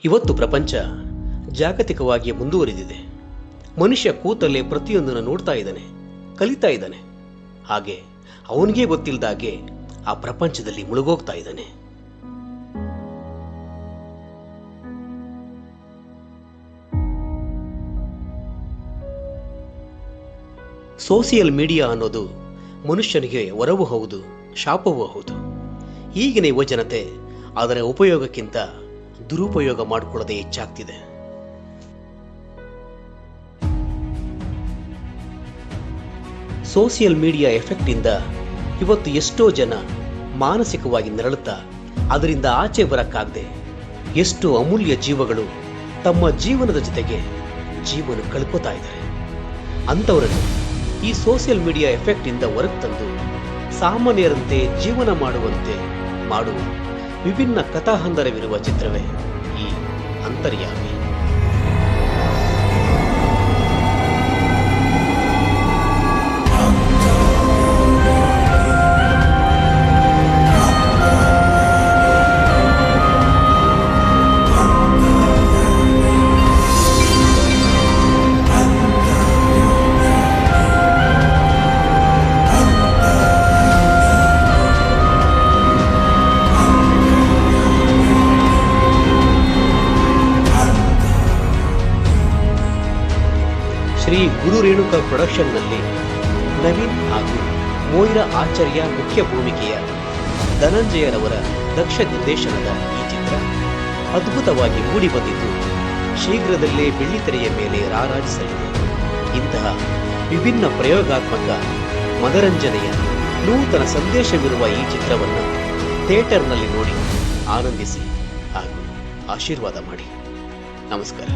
ಇವತ್ತು ಪ್ರಪಂಚ ಜಾಗತಿಕವಾಗಿ ಮುಂದುವರಿದಿದೆ. ಮನುಷ್ಯ ಕೂತಲ್ಲೇ ಪ್ರತಿಯೊಂದನ್ನು ನೋಡ್ತಾ ಇದ್ದಾನೆ, ಕಲಿತಾ ಇದ್ದಾನೆ. ಹಾಗೆ ಅವನಿಗೆ ಗೊತ್ತಿಲ್ಲದಾಗೆ ಆ ಪ್ರಪಂಚದಲ್ಲಿ ಮುಳುಗೋಗ್ತಾ ಇದ್ದಾನೆ. ಸೋಷಿಯಲ್ ಮೀಡಿಯಾ ಅನ್ನೋದು ಮನುಷ್ಯನಿಗೆ ವರವೂ ಹೌದು, ಶಾಪವೂ ಹೌದು. ಈಗಿನ ಯುವಜನತೆ ಅದರ ಉಪಯೋಗಕ್ಕಿಂತ ದುರುಪಯೋಗ ಮಾಡಿಕೊಳ್ಳದೆ ಹೆಚ್ಚಾಗ್ತಿದೆ. ಸೋಷಿಯಲ್ ಮೀಡಿಯಾ ಎಫೆಕ್ಟ್ ಇಂದ ಇವತ್ತು ಎಷ್ಟೋ ಜನ ಮಾನಸಿಕವಾಗಿ ನರಳುತ್ತಾ ಅದರಿಂದ ಆಚೆ ಬರಕ್ಕಾಗದೆ ಎಷ್ಟೋ ಅಮೂಲ್ಯ ಜೀವಗಳು ತಮ್ಮ ಜೀವನದ ಜೊತೆಗೆ ಜೀವನ ಕಳ್ಕೋತಾ ಇದ್ದಾರೆ. ಅಂಥವರನ್ನು ಈ ಸೋಷಿಯಲ್ ಮೀಡಿಯಾ ಎಫೆಕ್ಟ್ ಇಂದ ಹೊರಗೆ ತಂದು ಸಾಮಾನ್ಯರಂತೆ ಜೀವನ ಮಾಡುವಂತೆ ಮಾಡುವ ವಿಭಿನ್ನ ಕಥಾಹಂದರವಿರುವ ಚಿತ್ರವೇ ಈ ಅಂತರ್ಯಾಮಿ. ಶ್ರೀ ಗುರು ರೇಣುಕಾ ಪ್ರೊಡಕ್ಷನ್ನಲ್ಲಿ ನವೀನ್ ಹಾಗೂ ಮೋಯಿರಾ ಆಚಾರ್ಯ ಮುಖ್ಯ ಭೂಮಿಕೆಯ ಧನಂಜಯರವರ ದಕ್ಷ ನಿರ್ದೇಶನದ ಈ ಚಿತ್ರ ಅದ್ಭುತವಾಗಿ ಮೂಡಿಬಂದಿದ್ದು ಶೀಘ್ರದಲ್ಲೇ ಬೆಳ್ಳಿತೆರೆಯ ಮೇಲೆ ರಾರಾಜಿಸಲಿದೆ. ಇಂತಹ ವಿಭಿನ್ನ ಪ್ರಯೋಗಾತ್ಮಕ ಮನರಂಜನೆಯ ನೂತನ ಸಂದೇಶವಿರುವ ಈ ಚಿತ್ರವನ್ನು ಥಿಯೇಟರ್ನಲ್ಲಿ ನೋಡಿ ಆನಂದಿಸಿ ಹಾಗೂ ಆಶೀರ್ವಾದ ಮಾಡಿ. ನಮಸ್ಕಾರ.